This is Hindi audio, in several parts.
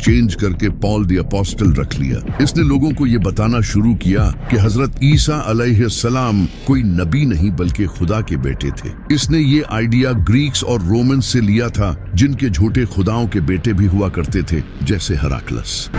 चेंज करके पॉल द अपोस्टल रख लिया। इसने लोगों को ये बताना शुरू किया कि हजरत ईसा अलैहिस्सलाम कोई नबी नहीं बल्कि खुदा के बेटे थे। इसने ये आइडिया ग्रीक्स और रोमन्स से लिया था, जिनके झूठे खुदाओं के बेटे भी हुआ करते थे, जैसे हेराक्लस।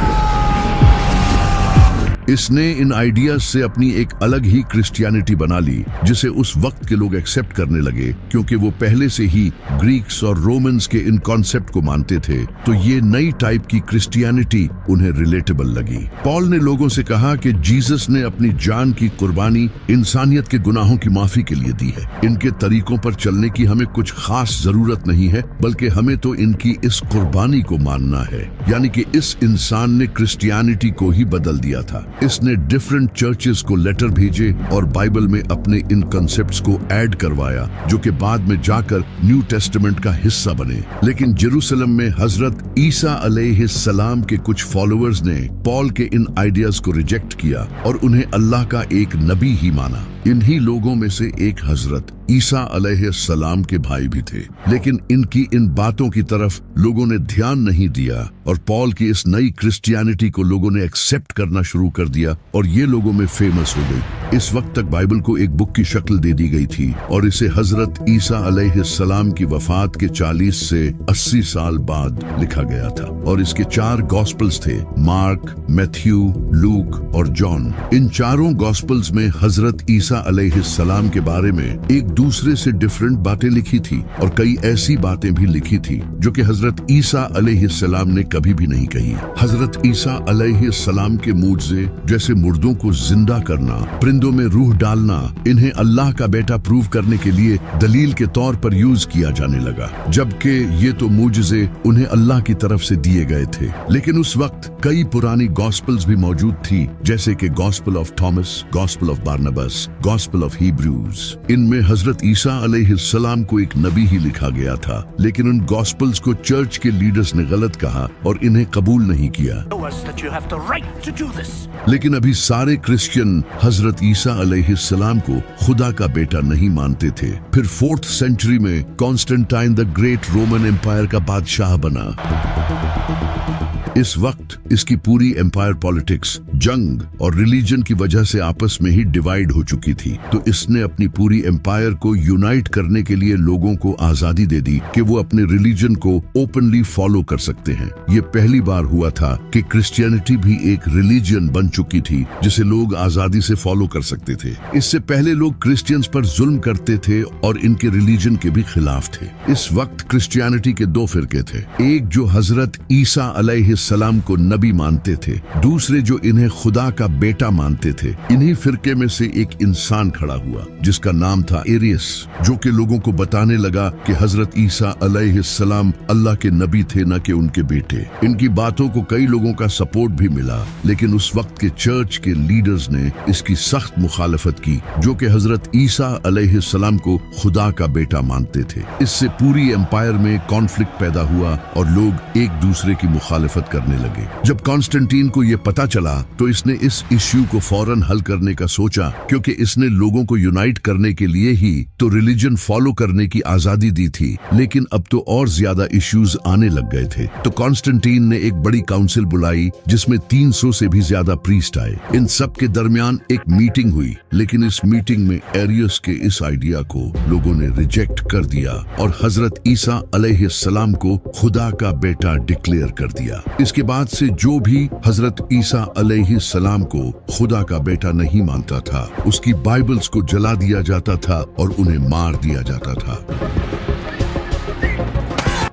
इसने इन आइडियाज से अपनी एक अलग ही क्रिश्चियनिटी बना ली, जिसे उस वक्त के लोग एक्सेप्ट करने लगे, क्योंकि वो पहले से ही ग्रीक्स और रोमन्स के इन कॉन्सेप्ट को मानते थे। तो ये नई टाइप की क्रिश्चियनिटी उन्हें रिलेटेबल लगी। पॉल ने लोगों से कहा कि जीसस ने अपनी जान की कुर्बानी इंसानियत के गुनाहों की माफी के लिए दी है। इनके तरीकों पर चलने की हमें कुछ खास जरूरत नहीं है, बल्कि हमें तो इनकी इस कुर्बानी को मानना है। यानी कि इस इंसान ने क्रिश्चियनिटी को ही बदल दिया था। इसने डिफरेंट चर्चेस को लेटर भेजे और बाइबल में अपने इन कॉन्सेप्ट्स को ऐड करवाया, जो कि बाद में जाकर न्यू टेस्टामेंट का हिस्सा बने। लेकिन जेरूसलम में हजरत ईसा अलैहिस्सलाम के कुछ फॉलोअर्स ने पॉल के इन आइडियाज को रिजेक्ट किया और उन्हें अल्लाह का एक नबी ही माना। इन्हीं लोगों में से एक हजरत ईसा अलैहिस्सलाम के भाई भी थे, लेकिन इनकी इन बातों की तरफ लोगों ने ध्यान नहीं दिया और पॉल की इस नई क्रिश्चियनिटी को लोगों ने एक्सेप्ट करना शुरू कर दिया और ये लोगों में फेमस हो गई। इस वक्त तक बाइबल को एक बुक की शक्ल दे दी गई थी और इसे हजरत ईसा अलैहिस्सलाम की वफात के 40 से 80 साल बाद लिखा गया था और इसके 4 गॉस्पल्स थे, मार्क, मैथ्यू, लूक और जॉन। इन चारों गॉस्पल्स में हजरत ईसा अलैहिस्सलाम के बारे में एक दूसरे से डिफरेंट बातें लिखी थी और कई ऐसी बातें भी लिखी थी जो कि हजरत ईसा अलैहिस्सलाम ने कभी भी नहीं कही। हजरत ईसा अलैहिस्सलाम के मुझसे जैसे मुर्दों को जिंदा करना, परिंदों में रूह डालना, इन्हें अल्लाह का बेटा प्रूव करने के लिए दलील के तौर पर यूज किया जाने लगा, जबकि ये तो मुझसे उन्हें अल्लाह की तरफ से दिए गए थे। लेकिन उस वक्त कई पुरानी गॉस्पल्स भी मौजूद थी, जैसे कि gospel of Thomas, gospel of Barnabas, gospel of Hebrews. इनमें हजरत ईसा अलैहिस्सलाम को एक नबी ही लिखा गया था, लेकिन उन गॉस्पल्स को चर्च के लीडर्स ने गलत कहा और इन्हें कबूल नहीं किया। लेकिन अभी सारे क्रिश्चियन हजरत ईसा अलैहिस्सलाम को खुदा का बेटा नहीं मानते थे। फिर 4th सेंचुरी में Constantine the Great Roman empire का बादशाह बना। इस वक्त इसकी पूरी एम्पायर पॉलिटिक्स, जंग और रिलीजन की वजह से आपस में ही डिवाइड हो चुकी थी। तो इसने अपनी पूरी एम्पायर को यूनाइट करने के लिए लोगों को आजादी दे दी कि वो अपने रिलीजन को ओपनली फॉलो कर सकते हैं। ये पहली बार हुआ था कि क्रिश्चियनिटी भी एक रिलीजन बन चुकी थी जिसे लोग आजादी से फॉलो कर सकते थे। इससे पहले लोग क्रिश्चियंस पर जुल्म करते थे और इनके रिलीजन के भी खिलाफ थे। इस वक्त क्रिश्चियनिटी के 2 फिरके थे, एक जो हजरत ईसा अलैहिस्सलाम को नबी मानते थे, दूसरे जो इन्हें खुदा का बेटा मानते थे। इन्हीं फिरके में से एक इंसान खड़ा हुआ जिसका नाम था एरियस, जो कि लोगों को बताने लगा कि हजरत ईसा अलैहिस्सलाम अल्लाह के नबी थे, न कि उनके बेटे। इनकी बातों को कई लोगों का सपोर्ट भी मिला, लेकिन उस वक्त के चर्च के लीडर्स ने इसकी सख्त मुखालफत की, जो कि हजरत ईसा अलैहिस्सलाम को खुदा का बेटा मानते थे। इससे पूरी एम्पायर में कॉन्फ्लिक्ट पैदा हुआ और लोग एक दूसरे की मुखालफत करने लगे। जब कॉन्स्टेंटीन को यह पता चला तो इसने इस इश्यू को फौरन हल करने का सोचा, क्योंकि इसने लोगों को यूनाइट करने के लिए ही तो रिलीजन फॉलो करने की आजादी दी थी, लेकिन अब तो और ज्यादा इश्यूज आने लग गए थे। तो कॉन्स्टेंटीन ने एक बड़ी काउंसिल बुलाई जिसमें 300 से भी ज्यादा प्रीस्ट आए। इन सब के दरमियान एक मीटिंग हुई, लेकिन इस मीटिंग में एरियस के इस आइडिया को लोगों ने रिजेक्ट कर दिया और हजरत ईसा अलैहिस्सलाम को खुदा का बेटा डिक्लेयर कर दिया। इसके बाद से जो भी हजरत ईसा अलैहिस्सलाम को खुदा का बेटा नहीं मानता था, उसकी बाइबल्स को जला दिया जाता था और उन्हें मार दिया जाता था।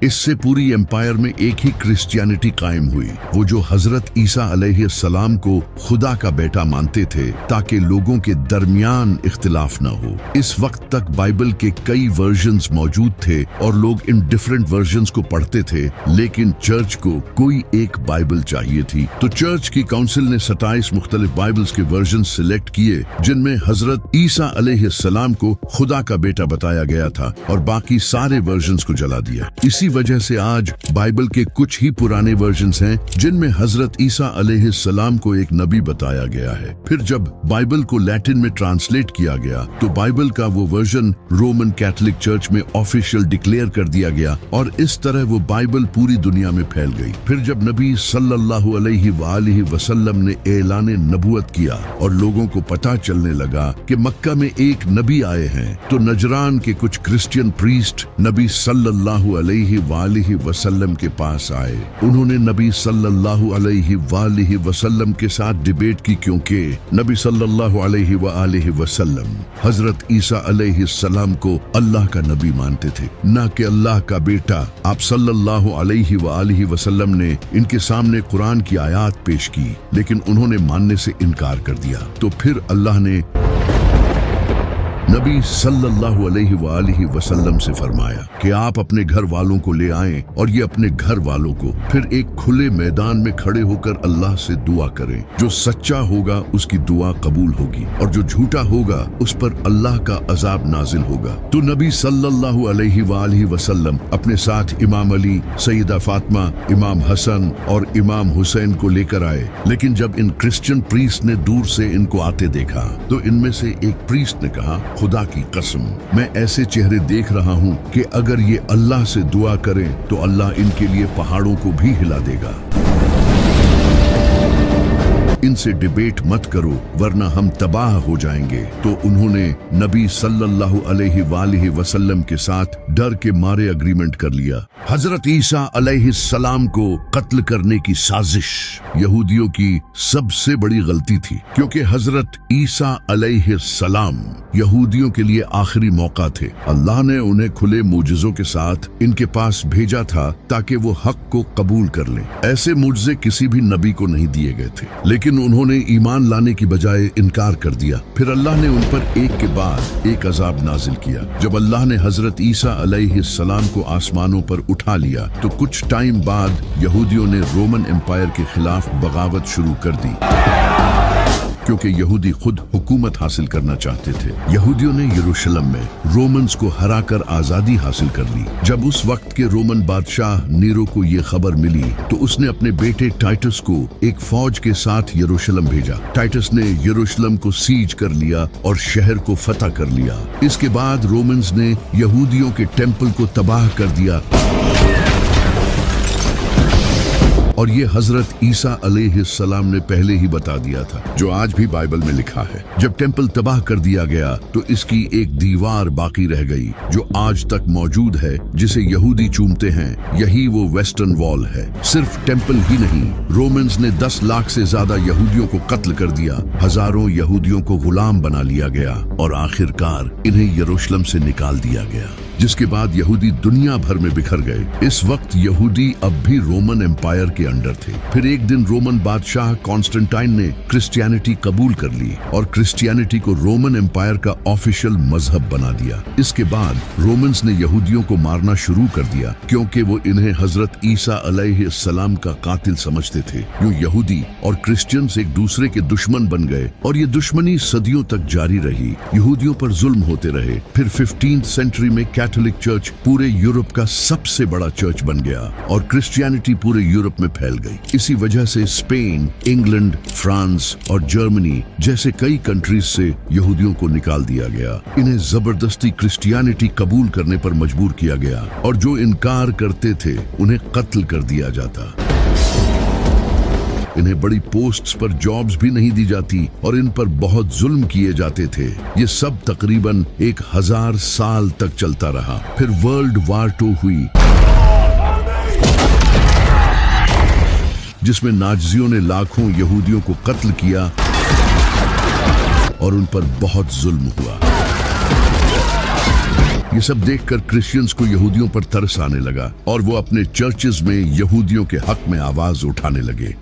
इससे पूरी एम्पायर में एक ही क्रिश्चियनिटी कायम हुई, वो जो हजरत ईसा अलैहिस्सलाम को खुदा का बेटा मानते थे, ताकि लोगों के दरमियान इख्तिलाफ न हो। इस वक्त तक बाइबल के कई वर्जन्स मौजूद थे और लोग इन डिफरेंट वर्जन्स को पढ़ते थे, लेकिन चर्च को कोई एक बाइबल चाहिए थी। तो चर्च की काउंसिल ने 27 मुख्तलिफ बाइबल्स के वर्जन सिलेक्ट किए, जिनमें हजरत ईसा अलैहिस्सलाम को खुदा का बेटा बताया गया था और बाकी सारे वर्जन्स को जला दिया। इसी वजह से आज बाइबल के कुछ ही पुराने वर्जन्स हैं जिनमें हजरत ईसा अलैहिस्सलाम को एक नबी बताया गया है। फिर जब बाइबल को लैटिन में ट्रांसलेट किया गया तो बाइबल का वो वर्जन रोमन कैथोलिक चर्च में ऑफिशियल डिक्लेयर कर दिया गया और इस तरह वो बाइबल पूरी दुनिया में फैल गई। फिर जब नबी सल्लल्लाहु अलैहि वसल्लम ने ऐलान नबुवत किया और लोगों को पता चलने लगा कि मक्का में एक नबी आए हैं, तो नजरान के कुछ क्रिश्चियन प्रीस्ट नबी सल्लल्लाहु अलैहि वसल्लम के पास आए। उन्होंने नबी सल्लल्लाहु अलैहि वसल्लम के साथ डिबेट की, क्योंकि नबी सल्लल्लाहु अलैहि वसल्लम हजरत ईसा अलैहिस्सलाम को अल्लाह का नबी मानते थे, ना कि अल्लाह का बेटा। आप सल्लल्लाहु अलैहि वसल्लम ने इनके सामने कुरान की आयत पेश की, लेकिन उन्होंने मानने से इनकार कर दिया। तो फिर अल्लाह ने नबी सल्लल्लाहु अलैहि वसल्लम से फरमाया कि आप अपने घर वालों को ले आएं और ये अपने घर वालों को फिर एक खुले मैदान में खड़े होकर अल्लाह से दुआ करें। जो सच्चा होगा उसकी दुआ कबूल होगी और जो झूठा होगा उस पर अल्लाह का अजाब नाजिल होगा। तो नबी सल्लल्लाहु अलैहि वसल्लम अपने साथ इमाम अली, सईदा फातिमा, इमाम हसन और इमाम हुसैन को लेकर आए। लेकिन जब इन क्रिश्चियन प्रीस्ट ने दूर से इनको आते देखा तो इनमें से एक प्रीस्ट ने कहा, खुदा की कसम, मैं ऐसे चेहरे देख रहा हूँ कि अगर ये अल्लाह से दुआ करें तो अल्लाह इनके लिए पहाड़ों को भी हिला देगा। इनसे डिबेट मत करो वरना हम तबाह हो जाएंगे। तो उन्होंने नबी सल्लल्लाहु अलैहि वसल्लम के साथ डर के मारे अग्रीमेंट कर लिया। हजरत ईसा अलैहिस्सलाम को कत्ल करने की साजिश यहूदियों की सबसे बड़ी गलती थी, क्योंकि हजरत ईसा अलैहिस्सलाम यहूदियों के लिए आखिरी मौका थे। अल्लाह ने उन्हें खुले मुजज़ों के साथ इनके पास भेजा था ताकि वो हक को कबूल कर लें। ऐसे मुजज़े किसी भी नबी को नहीं दिए गए थे, लेकिन उन्होंने ईमान लाने की बजाय इनकार कर दिया। फिर अल्लाह ने उन पर एक के बाद एक अजाब नाजिल किया। जब अल्लाह ने हजरत ईसा अलैहिस्सलाम को आसमानों पर उठा लिया तो कुछ टाइम बाद यहूदियों ने रोमन एम्पायर के खिलाफ बगावत शुरू कर दी, क्योंकि यहूदी खुद हुकूमत हासिल करना चाहते थे। यहूदियों ने यरूशलेम में रोमन्स को हराकर आजादी हासिल कर ली। जब उस वक्त के रोमन बादशाह नीरो को ये खबर मिली तो उसने अपने बेटे टाइटस को एक फौज के साथ यरूशलेम भेजा। टाइटस ने यरूशलेम को सीज कर लिया और शहर को फतह कर लिया। इसके बाद रोमन्स ने यहूदियों के टेम्पल को तबाह कर दिया और ये हजरत ईसा अलैहिस्सलाम ने पहले ही बता दिया था, जो आज भी बाइबल में लिखा है। जब टेम्पल तबाह कर दिया गया तो इसकी एक दीवार बाकी रह गई जो आज तक मौजूद है, जिसे यहूदी चूमते हैं। यही वो वेस्टर्न वॉल है। सिर्फ टेम्पल ही नहीं, रोमन्स ने 10 लाख से ज्यादा यहूदियों को कत्ल कर दिया। हजारों यहूदियों को गुलाम बना लिया गया और आखिरकार इन्हें यरूशलेम से निकाल दिया गया, जिसके बाद यहूदी दुनिया भर में बिखर गए। इस वक्त यहूदी अब भी रोमन एम्पायर के अंडर थे। फिर एक दिन रोमन बादशाह कॉन्स्टेंटाइन ने क्रिश्चियनिटी कबूल कर ली और क्रिश्चियनिटी को रोमन एम्पायर का ऑफिशियल मजहब बना दिया। इसके बाद रोमन्स ने यहूदियों को मारना शुरू कर दिया, क्योंकि वो इन्हें हजरत ईसा अलैहिस्सलाम का कातिल समझते थे। यूं यहूदी और क्रिश्चियंस एक दूसरे के दुश्मन बन गए और ये दुश्मनी सदियों तक जारी रही। यहूदियों पर जुल्म होते रहे। फिर 15th सेंचुरी में कैथोलिक चर्च पूरे यूरोप का सबसे बड़ा चर्च बन गया और क्रिश्चियनिटी पूरे यूरोप में फैल गई। इसी वजह से स्पेन, इंग्लैंड, फ्रांस और जर्मनी जैसे कई कंट्रीज से यहूदियों को निकाल दिया गया। इन्हें जबरदस्ती क्रिश्चियनिटी कबूल करने पर मजबूर किया गया और जो इनकार करते थे उन्हें कत्ल कर दिया जाता। इन्हें बड़ी पोस्ट्स पर जॉब्स भी नहीं दी जाती और इन पर बहुत जुल्म किए जाते थे। ये सब तकरीबन 1000 साल तक चलता रहा। फिर वर्ल्ड वार 2 हुई, जिसमें नाज़ियों ने लाखों यहूदियों को कत्ल किया और उन पर बहुत जुल्म हुआ। ये सब देखकर क्रिश्चियंस को यहूदियों पर तरस आने लगा और वो अपने चर्चेस में यहूदियों के हक में आवाज उठाने लगे।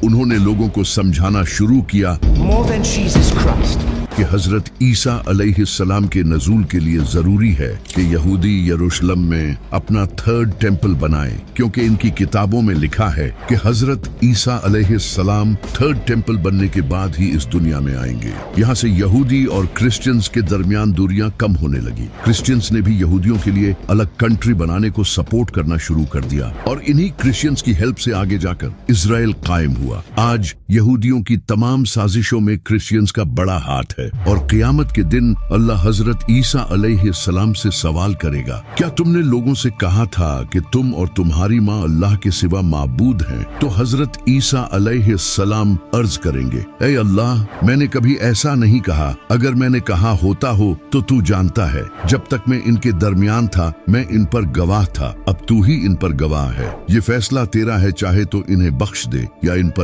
उन्होंने लोगों को समझाना शुरू किया, More than Jesus Christ, कि हजरत ईसा अलैहिस्सलाम के नजूल के लिए जरूरी है कि यहूदी यरूशलेम में अपना थर्ड टेम्पल बनाएं, क्योंकि इनकी किताबों में लिखा है कि हजरत ईसा अलैहिस्सलाम थर्ड टेम्पल बनने के बाद ही इस दुनिया में आएंगे। यहाँ से यहूदी और क्रिश्चियंस के दरमियान दूरियां कम होने लगी। क्रिश्चियंस ने भी यहूदियों के लिए अलग कंट्री बनाने को सपोर्ट करना शुरू कर दिया और इन्हीं क्रिश्चियंस की हेल्प से आगे जाकर इजराइल कायम हुआ। आज यहूदियों की तमाम साजिशों में क्रिश्चियंस का बड़ा हाथ है और क़यामत के दिन अल्लाह हजरत ईसा अलैहिस्सलाम से सवाल करेगा, क्या तुमने लोगों से कहा था कि तुम और तुम्हारी माँ अल्लाह के सिवा माबूद हैं? तो हजरत ईसा अलैहिस्सलाम अर्ज करेंगे, ऐ अल्लाह, मैंने कभी ऐसा नहीं कहा। अगर मैंने कहा होता हो तो तू जानता है। जब तक मैं इनके दरमियान था मैं इन पर गवाह था, अब तू ही इन पर गवाह है। ये फैसला तेरा है, चाहे तो इन्हें बख्श दे या इन पर